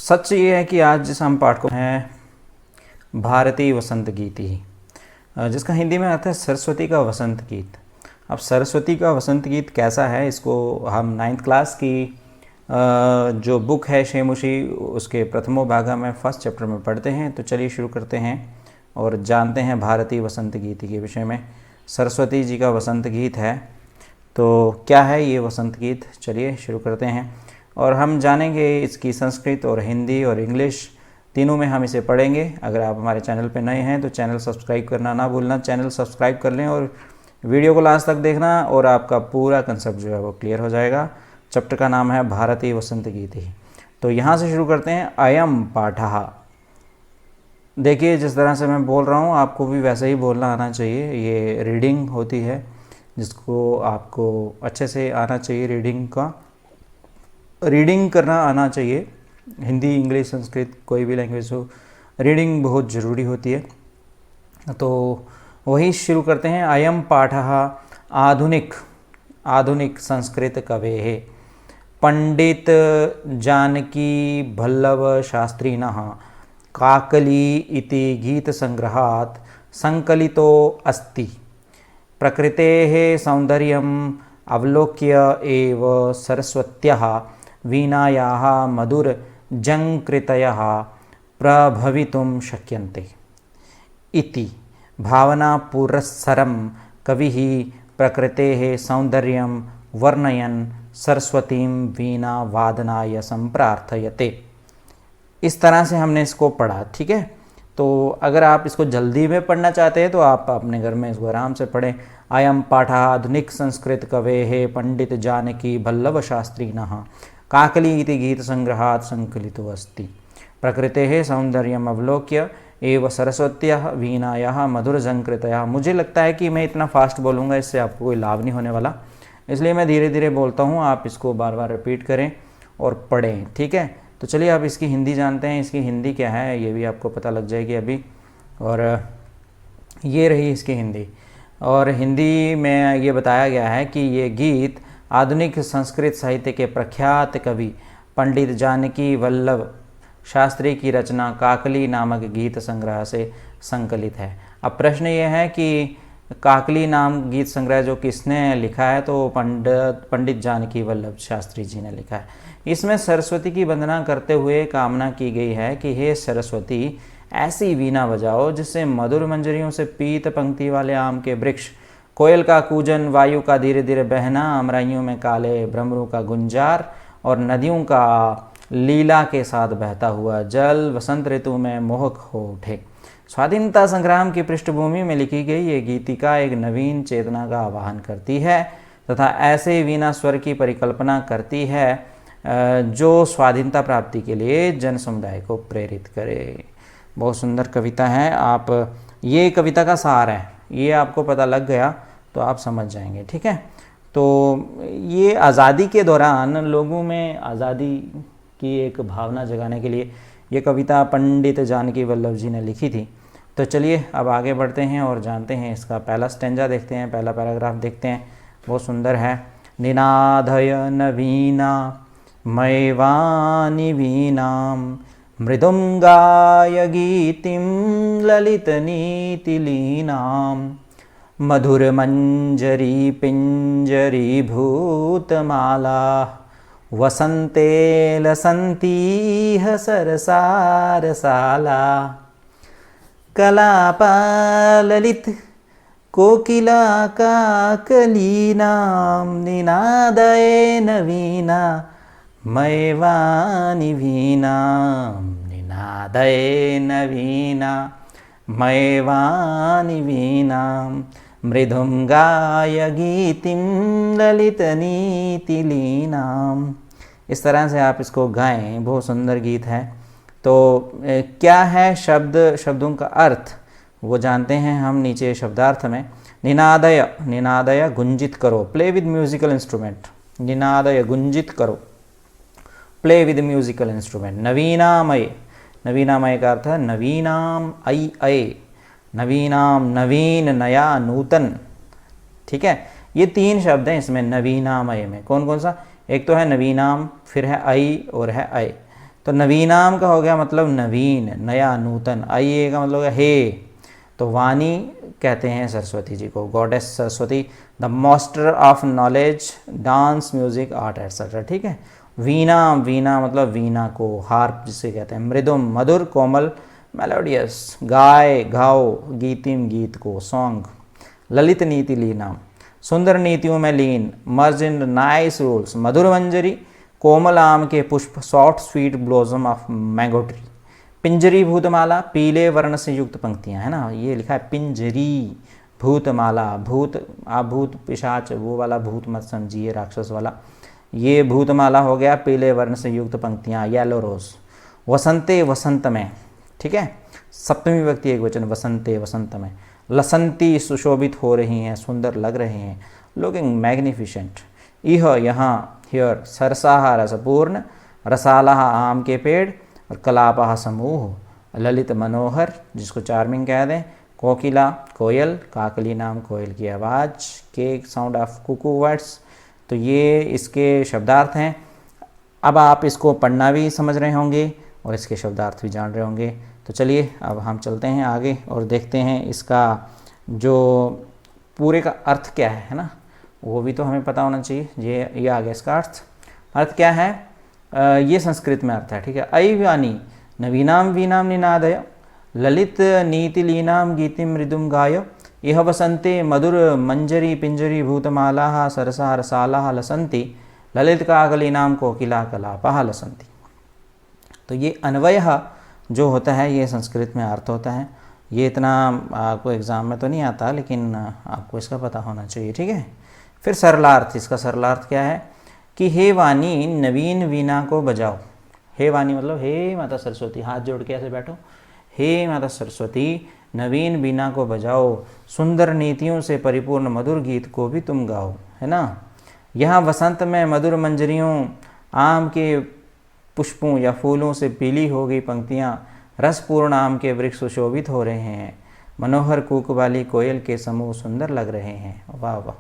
सच ये है कि आज जिस हम पाठ को हैं भारतीय वसंत गीत ही, जिसका हिंदी में अर्थ है सरस्वती का वसंत गीत। अब सरस्वती का वसंत गीत कैसा है, इसको हम 9th क्लास की जो बुक है शेमुशी उसके प्रथमो भागा में फर्स्ट चैप्टर में पढ़ते हैं। तो चलिए शुरू करते हैं और जानते हैं भारतीय वसंत गीत के विषय में। सरस्वती जी का वसंत गीत है, तो क्या है ये वसंत गीत, चलिए शुरू करते हैं। और हम जानेंगे इसकी संस्कृत और हिंदी और इंग्लिश तीनों में हम इसे पढ़ेंगे। अगर आप हमारे चैनल पर नए हैं तो चैनल सब्सक्राइब करना ना भूलना, चैनल सब्सक्राइब कर लें और वीडियो को लास्ट तक देखना और आपका पूरा कंसेप्ट जो है वो क्लियर हो जाएगा। चैप्टर का नाम है भारतीय वसंत गीत ही। तो यहाँ से शुरू करते हैं। अयम पाठः। देखिए जिस तरह से मैं बोल रहा हूँ आपको भी वैसे ही बोलना आना चाहिए। ये रीडिंग होती है जिसको आपको अच्छे से आना चाहिए, रीडिंग करना आना चाहिए। हिंदी, इंग्लिश, संस्कृत कोई भी लैंग्वेज हो, रीडिंग बहुत ज़रूरी होती है। तो वही शुरू करते हैं। अयम पाठः आधुनिक संस्कृत कवेः पंडित जानकी वल्लभ शास्त्रिणः काकली इति गीतसंग्रहात् संकलितो अस्ति। प्रकृतेः सौन्दर्यम् अवलोक्य एव सरस्वत्याः वीणायाः मधुरझङ्कृतयः प्रभवितुं शक्यन्ते इति भावनापुरस्सरं कविः प्रकृतेः सौन्दर्यं वर्णयन् सरस्वतीं वीणावादनाय संप्रार्थयते। इस तरह से हमने इसको पढ़ा, ठीक है। तो अगर आप इसको जल्दी में पढ़ना चाहते हैं तो आप अपने घर में इसको आराम से पढ़ें। अयम पाठः आधुनिक संस्कृत कवेः पंडित जानकी वल्लभ शास्त्रिणः काकली इति गीतसंग्रहात् संकलितो अस्ति। प्रकृतेः सौन्दर्यम् अवलोक्य एव सरस्वत्याः वीणायाः मधुरझङ्कृतयः। मुझे लगता है कि मैं इतना फास्ट बोलूँगा इससे आपको कोई लाभ नहीं होने वाला, इसलिए मैं धीरे धीरे बोलता हूँ। आप इसको बार बार रिपीट करें और पढ़ें, ठीक है। तो चलिए आप इसकी हिंदी जानते हैं। इसकी हिंदी क्या है ये भी आपको पता लग जाएगी अभी। और ये रही इसकी हिंदी। और हिंदी में ये बताया गया है कि ये गीत आधुनिक संस्कृत साहित्य के प्रख्यात कवि पंडित जानकी वल्लभ शास्त्री की रचना काकली नामक गीत संग्रह से संकलित है। अब प्रश्न ये है कि काकली नाम गीत संग्रह जो किसने लिखा है, तो पंडित जानकी वल्लभ शास्त्री जी ने लिखा है। इसमें सरस्वती की वंदना करते हुए कामना की गई है कि हे सरस्वती, ऐसी वीणा बजाओ जिससे मधुर मंजरियों से पीत पंक्ति वाले आम के वृक्ष, कोयल का कूजन, वायु का धीरे धीरे बहना, अमराइयों में काले भ्रमरों का गुंजार और नदियों का लीला के साथ बहता हुआ जल वसंत ऋतु में मोहक हो उठे। स्वाधीनता संग्राम की पृष्ठभूमि में लिखी गई ये गीतिका एक नवीन चेतना का आवाहन करती है तथा ऐसे वीणा स्वर की परिकल्पना करती है जो स्वाधीनता प्राप्ति के लिए जन समुदाय को प्रेरित करे। बहुत सुंदर कविता है। आप ये कविता का सार है, ये आपको पता लग गया तो आप समझ जाएंगे, ठीक है। तो ये आज़ादी के दौरान लोगों में आज़ादी की एक भावना जगाने के लिए ये कविता पंडित जानकी वल्लभ जी ने लिखी थी। तो चलिए अब आगे बढ़ते हैं और जानते हैं इसका पहला स्टेंजा देखते हैं, पहला पैराग्राफ देखते हैं। बहुत सुंदर है। निनादय नवीना मयवानि वीणां मृदुंगाय गीतिं ललितनीतिलीनां मधुरमञ्जरी पिञ्जरी भूतमाला वसन्ते लसन्तीह सरसारसाला कलापाललित कोकिला काकलीनां निनादये नवीना मयवानि वीणां निनादये नवीना मयवानि वीणां मृदुंगाय गीतिं ललितनीतिलीनां। इस तरह से आप इसको गाएं, बहुत सुंदर गीत है। तो क्या है शब्दों का अर्थ वो जानते हैं हम नीचे शब्दार्थ में। निनादय गुंजित करो, प्ले विद म्यूजिकल इंस्ट्रूमेंट। निनादय गुंजित करो, प्ले विद म्यूजिकल इंस्ट्रूमेंट। नवीनामय का अर्थ है नवीनाम, अय नवीनाम, नवीन, नया, नूतन, ठीक है। ये 3 शब्द हैं इसमें नवीनामय में। कौन कौन सा? एक तो है नवीनाम, फिर है आई और है अय। तो नवीनाम का हो गया मतलब नवीन, नया, नूतन। आइए का मतलब हे, तो वाणी कहते हैं सरस्वती जी को, goddess Saraswati, the master of knowledge, dance, music, art etcetera. ठीक है। वीणा, वीणा मतलब वीणा को, हार्प जिसे कहते हैं। मृदुम, मधुर, कोमल, मेलोडियस। गाय, घाव, गीतिम, गीत को, सॉन्ग। ललित नीति लीना, सुंदर नीतियों में लीन, मर्ज इन नाइस रूल्स। मधुर मंजरी, कोमल आम के पुष्प, soft sweet blossom of mango tree. पिंजरी भूतमाला, पीले वर्ण से युक्त पंक्तियां, है ना, ये लिखा है पिंजरी भूतमाला। भूत, आप भूत पिशाच वो वाला भूत मत समझिए, राक्षस वाला। ये भूतमाला हो गया, पीले वर्ण से युक्त पंक्तियां, येलो रोज। वसंते, वसंत में। ठीक है। सप्तमी व्यक्ति एक वचन, वसंते, वसंत में। लसंती, सुशोभित हो रही हैं, सुंदर लग रहे हैं, लुकिंग मैग्निफिशेंट। इह, यहाँ, हियर। सरसाहा, रसपूर्ण। रसालाहा, आम के पेड़। और कलापाहा, समूह। ललित, मनोहर, जिसको चार्मिंग कह दें। कोकिला, कोयल, काकली नाम कोयल की आवाज़। के साउंड ऑफ कुकू वर्ड्स। तो ये इसके शब्दार्थ हैं। अब आप इसको पढ़ना भी समझ रहे होंगे और इसके शब्दार्थ भी जान रहे होंगे। तो चलिए अब हम चलते हैं आगे और देखते हैं इसका जो पूरे का अर्थ क्या है ना, वो भी तो हमें पता होना चाहिए। ये आ गया इसका अर्थ। अर्थ क्या है? ये संस्कृत में अर्थ है। ठीक है। ऐ वाणी नवीनाम वीनाम निनादय, ललित नीति लीनाम गीति मृदुम गाय। यह वसंते मधुर मंजरी पिंजरी भूतमाला सरसा रसाला लसंती, ललित काकलीनाम कोकिला कलापा लसंती। तो ये अन्वय जो होता है ये संस्कृत में अर्थ होता है। ये इतना आपको एग्ज़ाम में तो नहीं आता, लेकिन आपको इसका पता होना चाहिए। ठीक है। फिर सरलार्थ, इसका सरलार्थ क्या है कि हे वाणी नवीन वीणा को बजाओ। हे वाणी मतलब हे माता सरस्वती, हाथ जोड़ के ऐसे बैठो। हे माता सरस्वती नवीन वीणा को बजाओ, सुंदर नीतियों से परिपूर्ण मधुर गीत को भी तुम गाओ, है ना। यहाँ वसंत में मधुर मंजरियों, आम के पुष्पों या फूलों से पीली हो गई पंक्तियाँ, रसपूर्ण आम के वृक्ष सुशोभित हो रहे हैं, मनोहर कूक वाली कोयल के समूह सुंदर लग रहे हैं। वाह वाह।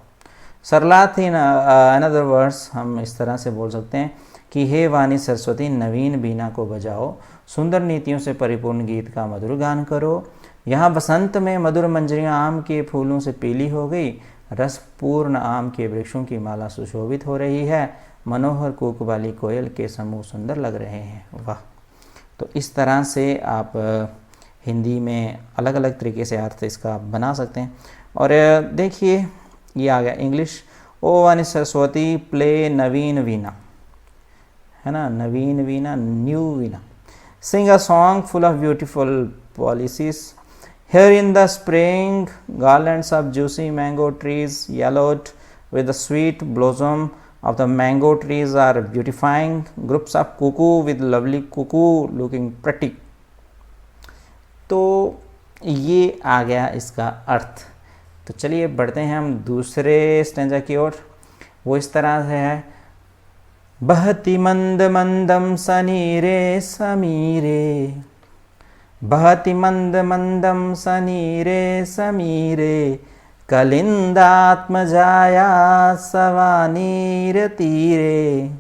सरलार्थ इन अनदर वर्ड्स हम इस तरह से बोल सकते हैं कि हे वाणी सरस्वती नवीन वीणा को बजाओ, सुंदर नीतियों से परिपूर्ण गीत का मधुर गान करो। यहाँ बसंत में मधुर मंजरियाँ आम के फूलों से पीली हो गई, रसपूर्ण आम के वृक्षों की माला सुशोभित हो रही है, मनोहर कूक वाली कोयल के समूह सुंदर लग रहे हैं। वाह। तो इस तरह से आप हिंदी में अलग अलग तरीके से अर्थ इसका बना सकते हैं। और देखिए ये आ गया इंग्लिश। ओ वाणी सरस्वती प्ले नवीन वीणा, है ना, नवीन वीणा, new veena. Sing a song full of beautiful policies. Here in the spring, garlands of juicy mango trees yellowed with the sweet blossom of the mango trees are beautifying groups of cuckoo with lovely cuckoo looking pretty. तो ये आ गया इसका अर्थ। तो चलिए बढ़ते हैं हम दूसरे स्टेंजा की ओर। वो इस तरह से है, बहती मंद मंदम सनीरे समीरे, बहति मंद मंदम सनीरे समीरे, कलिंदात्मजाया सवानीर तीरे।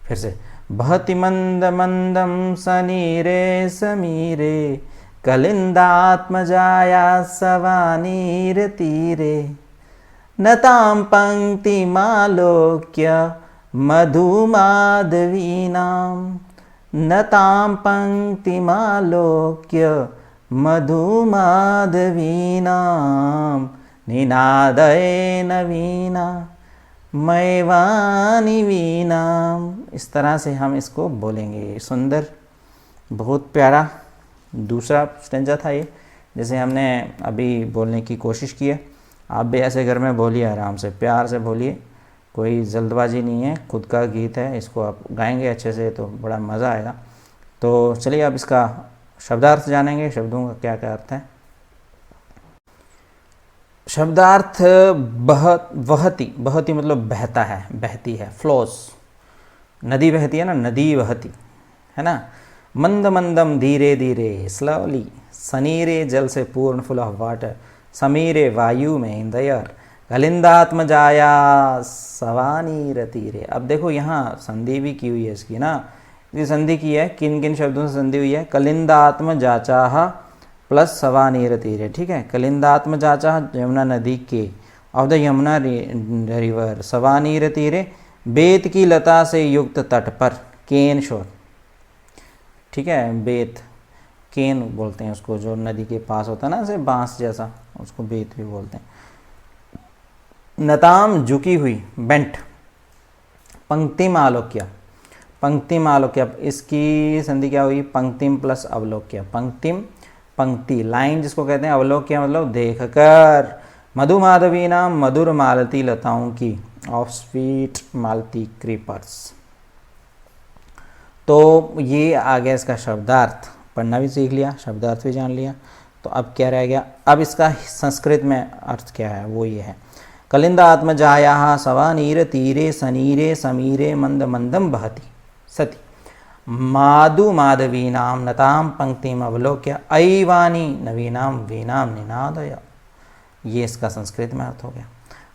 फिर से, बहति मंद मंदम सनीरे समीरे, कलिंदात्मजाया सवानीर तीरे, नतां पंक्ति मालोक्य मधुमाधवीनां, नतां पंक्तिमालोक्य मधुमाधवीनां, निनादयेन वीणा मैवानि वीणाम्। इस तरह से हम इसको बोलेंगे। सुंदर, बहुत प्यारा दूसरा स्टेंजा था ये, जैसे हमने अभी बोलने की कोशिश की है। आप भी ऐसे घर में बोलिए, आराम से प्यार से बोलिए, कोई जल्दबाजी नहीं है, खुद का गीत है, इसको आप गाएंगे अच्छे से तो बड़ा मज़ा आएगा। तो चलिए अब इसका शब्दार्थ जानेंगे, शब्दों का क्या क्या अर्थ है। शब्दार्थ बहती, बहती मतलब बहता है, बहती है, फ्लोस। नदी बहती है ना, नदी बहती है ना। मंद मंदम धीरे धीरे, स्लोली। सनीरे जल से पूर्ण, फुल ऑफ वाटर। समीरे वायु में, इन द एयर। कलिंदात्मजाया सवानीर तीरे। अब देखो यहाँ संधि भी की हुई है इसकी ना, ये संधि की है, किन किन शब्दों से संधि हुई है? कलिंदात्म जाचाह प्लस सवानीर तीरे, ठीक है। कलिंदात्म जाचाह यमुना नदी के, ऑफ द यमुना रिवर, सवानीर तीरे, बेत की लता से युक्त तट पर, केन शोर, ठीक है। बेत, केन बोलते हैं उसको, जो नदी के पास होता है ना, ऐसे बांस जैसा, उसको बेत भी बोलते हैं। नताम झुकी हुई, बेंट। पंक्तिम आलोक्य, पंक्तिम आलोक्य, इसकी संधि क्या हुई? पंक्तिम प्लस अवलोक्य। पंक्तिम, पंक्ति, लाइन जिसको कहते हैं। अवलोक्य मतलब देखकर। मधुमाधवी नाम मधुर मालती लताओं की, ऑफ स्वीट मालती क्रीपर्स। तो ये आ गया इसका शब्दार्थ, पढ़ना भी सीख लिया, शब्दार्थ भी जान लिया। तो अब क्या रह गया? अब इसका संस्कृत में अर्थ क्या है? वो ये है, कलिंदात्मजायाः सवानीर तीरे सनीरे समीरे मंद मंदम बहती सती माधु माधवीनां नतां पंक्तिम अवलोक्य ऐवानी नवीनां वीणां निनादय। ये इसका संस्कृत में अर्थ हो गया।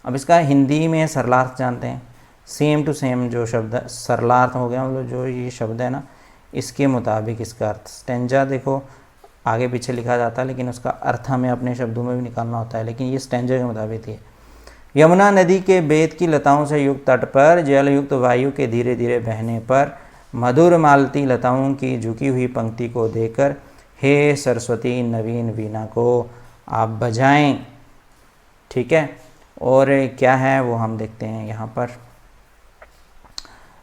अब इसका हिंदी में सरलार्थ जानते हैं। सेम टू सेम जो शब्द सरलार्थ हो गया, मतलब जो ये शब्द है ना, इसके मुताबिक इसका अर्थ। स्टेंजा देखो आगे पीछे लिखा जाता है, लेकिन उसका अर्थ हमें अपने शब्दों में भी निकालना होता है, लेकिन ये स्टेंजा के मुताबिक है। यमुना नदी के बेत की लताओं से युक्त तट पर, जल युक्त वायु के धीरे धीरे बहने पर, मधुर मालती लताओं की झुकी हुई पंक्ति को देखकर, हे सरस्वती नवीन वीणा को आप बजाएं, ठीक है। और क्या है वो हम देखते हैं यहाँ पर,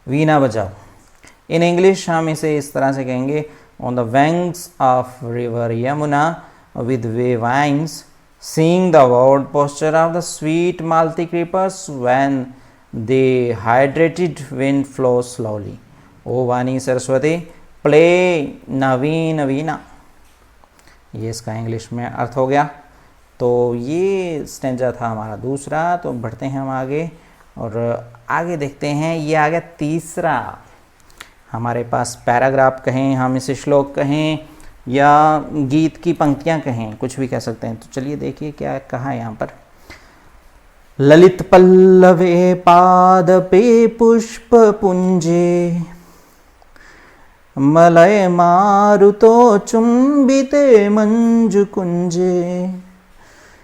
वीणा बजाओ। इन इंग्लिश हम इसे इस तरह से कहेंगे, on the banks of river Yamuna with way vines, seeing the awkward posture of the sweet malti creepers when the hydrated wind flows slowly. O Vani Saraswati, play नवीन वीणा। ये इसका इंग्लिश में अर्थ हो गया। तो ये स्टेंजा था हमारा दूसरा। तो बढ़ते हैं हम आगे और आगे देखते हैं। ये आ गया तीसरा हमारे पास पैराग्राफ कहें हम, इसे श्लोक कहें या गीत की पंक्तियां कहें, कुछ भी कह सकते हैं। तो चलिए देखिए क्या कहा है यहाँ पर। ललित पल्लवे पादपे पुष्प पुंजे, मलय मारुतो चुंबिते मंजु कुंजे,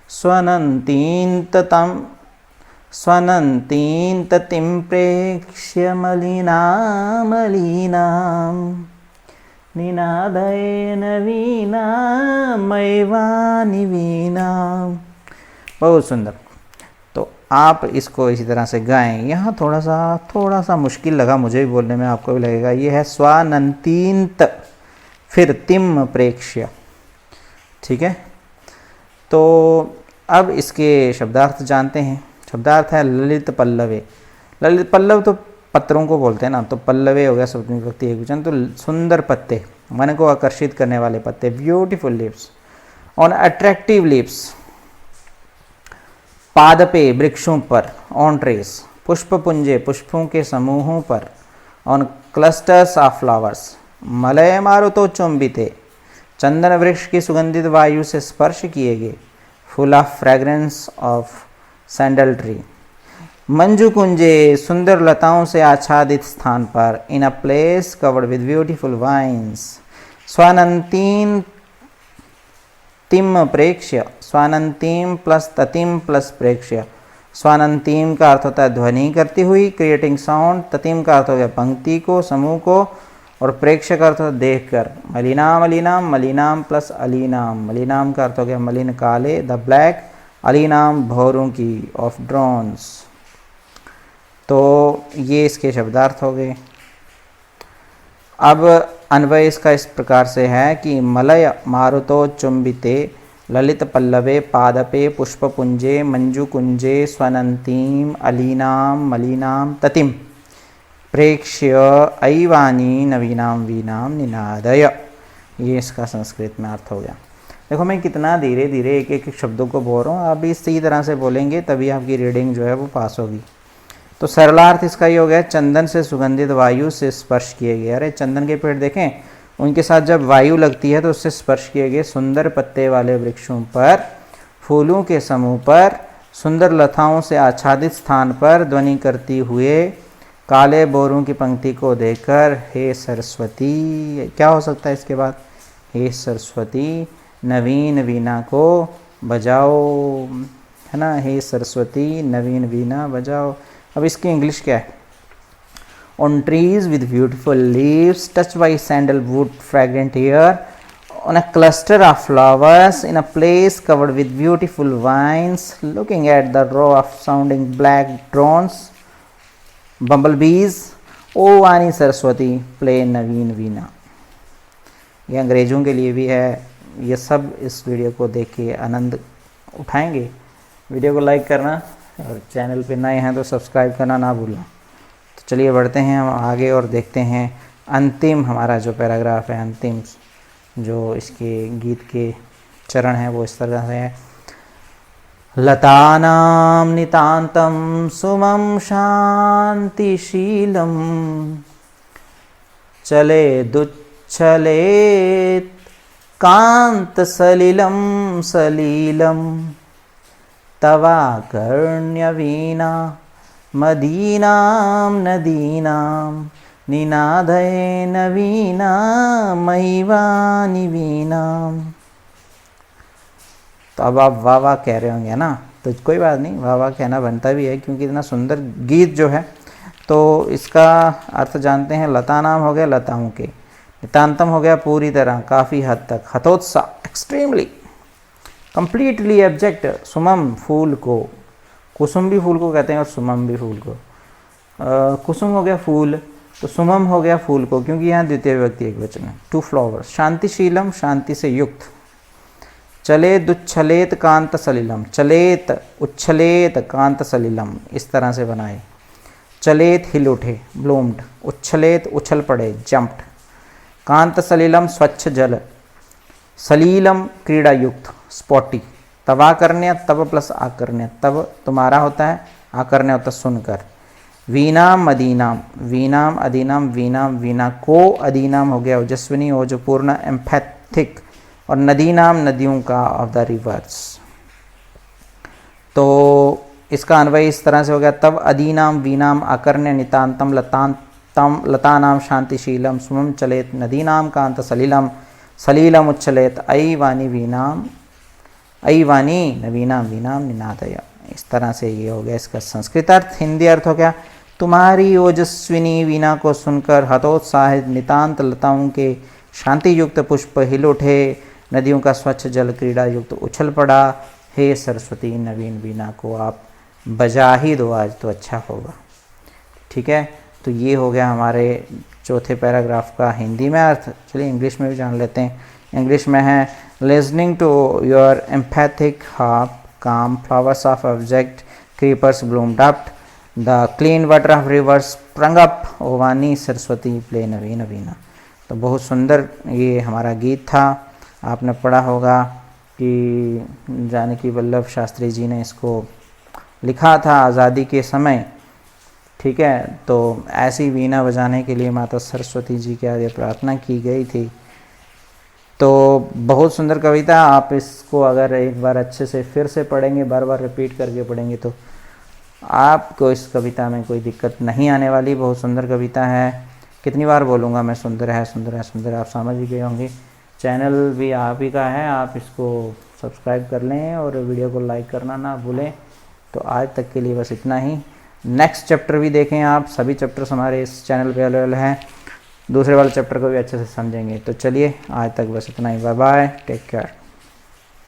स्वनंतीं ततिं प्रेक्ष्य मलिना मलिनाम् निनादय नवीना मैवानी वीणा। बहुत सुंदर। तो आप इसको इसी तरह से गाएं। यहाँ थोड़ा सा मुश्किल लगा मुझे भी बोलने में, आपको भी लगेगा। ये है स्वानंतींत, फिर तिम प्रेक्ष्य, ठीक है। तो अब इसके शब्दार्थ जानते हैं। शब्दार्थ है ललित पल्लवे। ललित पल्लव तो पत्रों को बोलते हैं ना, तो पल्लवे हो गया सप्तमी विभक्ति एकवचन। तो सुंदर पत्ते, मन को आकर्षित करने वाले पत्ते, beautiful lips, on attractive lips. पादपे, वृक्षों पर, ऑन ट्रेस। पुष्प पुंजे, पुष्पों के समूहों पर, ऑन क्लस्टर्स ऑफ फ्लावर्स। मलय मारुतो चुंबिते, चंदन वृक्ष की सुगंधित वायु से स्पर्श किए गए, full of fragrance of sandal tree. मंजू कुंजे, सुंदर लताओं से आच्छादित स्थान पर, in a place covered with beautiful vines. स्वानंतीम तिम प्रेक्ष्य, स्वानंतीम प्लस ततिम प्लस प्रेक्ष्य। स्वानंतीम का अर्थ होता है ध्वनि करती हुई, क्रिएटिंग साउंड। ततिम का अर्थ हो गया पंक्ति को, समूह को, और प्रेक्ष्य का अर्थ देख कर। मलिनाम अलीनाम, मलिनाम प्लस अलीनाम। मलिनाम का अर्थ हो गया मलिन काले, द ब्लैक। अलीनाम भौरों की, ऑफ ड्रोन्स। तो ये इसके शब्दार्थ हो गए। अब अन्वय इसका इस प्रकार से है कि मलय मारुतो चुंबिते, ललित पल्लवे पादपे पुष्पपुंजे मंजू कुंजे, स्वनंतीम अलीनाम मलिनाम ततिम प्रेक्ष्य ऐवानी नवीनाम वीणाम निनादय। ये इसका संस्कृत में अर्थ हो गया। देखो मैं कितना धीरे धीरे एक एक शब्दों को बोल रहा हूँ, आप भी इसी तरह से बोलेंगे तभी आपकी रीडिंग जो है वो पास होगी। तो सरलार्थ इसका ये हो गया, चंदन से सुगंधित वायु से स्पर्श किए गए। अरे चंदन के पेड़ देखें, उनके साथ जब वायु लगती है तो उससे स्पर्श किए गए सुंदर पत्ते वाले वृक्षों पर, फूलों के समूह पर, सुंदर लताओं से आच्छादित स्थान पर ध्वनि करती हुए काले बोरों की पंक्ति को देखकर हे सरस्वती, क्या हो सकता है इसके बाद, हे सरस्वती नवीन वीणा को बजाओ, है ना, हे सरस्वती नवीन वीणा बजाओ। अब इसकी इंग्लिश क्या है, on trees with beautiful leaves touch by sandalwood fragrant air, on a cluster of flowers in a place covered with beautiful vines, looking at the row of sounding black drones, bumblebees, ओ वानी Saraswati play नवीन वीणा। ये अंग्रेज़ों के लिए भी है। ये सब इस वीडियो को देख के आनंद उठाएंगे। वीडियो को लाइक करना और चैनल पे नए हैं तो सब्सक्राइब करना ना भूलना। तो चलिए बढ़ते हैं हम आगे और देखते हैं अंतिम हमारा जो पैराग्राफ है, अंतिम जो इसके गीत के चरण हैं वो इस तरह से है। लतानां नितान्तं सुमं शान्तिशीलं चलेदुच्छलेत् कान्तसलिलं सलीलं तवाकर्ण्यवीणा मदीनां नदीनां निनादये नवीना मयिवानि वीणाम। तो अब आप वाह वाह कह रहे होंगे ना, तो कोई बात नहीं, वाह वाह कहना बनता भी है क्योंकि इतना सुंदर गीत जो है। तो इसका अर्थ जानते हैं। लता नाम हो गया लताओं के, नितांतम हो गया पूरी तरह, काफ़ी हद तक, हतोत्साह एक्सट्रीमली, कंप्लीटली एब्जेक्ट, सुमम फूल को, कुसुम भी फूल को कहते हैं और सुमम भी फूल को। कुसुम हो गया फूल, तो सुमम हो गया फूल को, क्योंकि यहाँ द्वितीय विभक्ति एक वचन है, टू फ्लावर्स। शांतिशीलम शांति से युक्त, चलेत उच्छलेत कांत सलिलम, चलेत उच्छलेत कांत सलिलम, इस तरह से बनाए। चलेत हिल उठे ब्लूम्ड, उच्छलेत उछल पड़े जंप्ड, कांत सलिलम स्वच्छ जल, सलीलम क्रीड़ा युक्त स्पॉटी, तवाकर्ण्य तब प्लस आकर्ण्य, तब तुम्हारा होता है, आकर्ण्य होता सुनकर। वीणाम अदीनाम, वीणाम अदीनाम, वीणाम वीणा को, अदीनाम हो गया ओजस्विनी हो जो पूर्ण एम्पैथिक, और नदीनाम नदियों का, ऑफ द रिवर्स। तो इसका अन्वय इस तरह से हो गया, तब अदीनाम वीणाम आकर्ण्य नितांतम लतांतम लतानाम शांतिशीलम सुमम चलेत नदीनाम कांत सलीलम सलीलम उच्छलेत अयि वाणी वीणाम अयि वाणी नवीनाम वीणाम निनादय। इस तरह से ये हो गया इसका संस्कृत अर्थ। हिंदी अर्थ हो गया, तुम्हारी ओजस्विनी वीणा को सुनकर हतोत्साहित नितांत लताओं के शांति युक्त पुष्प हिल उठे, नदियों का स्वच्छ जल क्रीड़ा युक्त उछल पड़ा। हे सरस्वती नवीन वीणा को आप बजा ही दो आज तो अच्छा होगा। ठीक है, तो ये हो गया हमारे चौथे पैराग्राफ का हिंदी में अर्थ। चलिए इंग्लिश में भी जान लेते हैं। इंग्लिश में है, listening to your empathic harp calm flowers of object creepers bloomed up, the clean water of rivers sprung up, ओ वाणी सरस्वती प्ले नवीन वीणा। तो बहुत सुंदर ये हमारा गीत था। आपने पढ़ा होगा कि जानकी वल्लभ शास्त्री जी ने इसको लिखा था आज़ादी के समय। ठीक है, तो ऐसी वीणा बजाने के लिए माता सरस्वती जी के आगे प्रार्थना की गई थी। तो बहुत सुंदर कविता। आप इसको अगर एक बार अच्छे से फिर से पढ़ेंगे, बार बार रिपीट करके पढ़ेंगे तो आपको इस कविता में कोई दिक्कत नहीं आने वाली। बहुत सुंदर कविता है। कितनी बार बोलूँगा मैं, सुंदर है सुंदर है सुंदर है, आप समझ ही गए होंगे। चैनल भी आप ही का है, आप इसको सब्सक्राइब कर लें और वीडियो को लाइक करना ना भूलें। तो आज तक के लिए बस इतना ही। नेक्स्ट चैप्टर भी देखें आप, सभी चैप्टर्स हमारे इस चैनल पे अवेलेबल हैं। दूसरे वाले चैप्टर को भी अच्छे से समझेंगे। तो चलिए आज तक बस इतना ही। Bye bye, take care.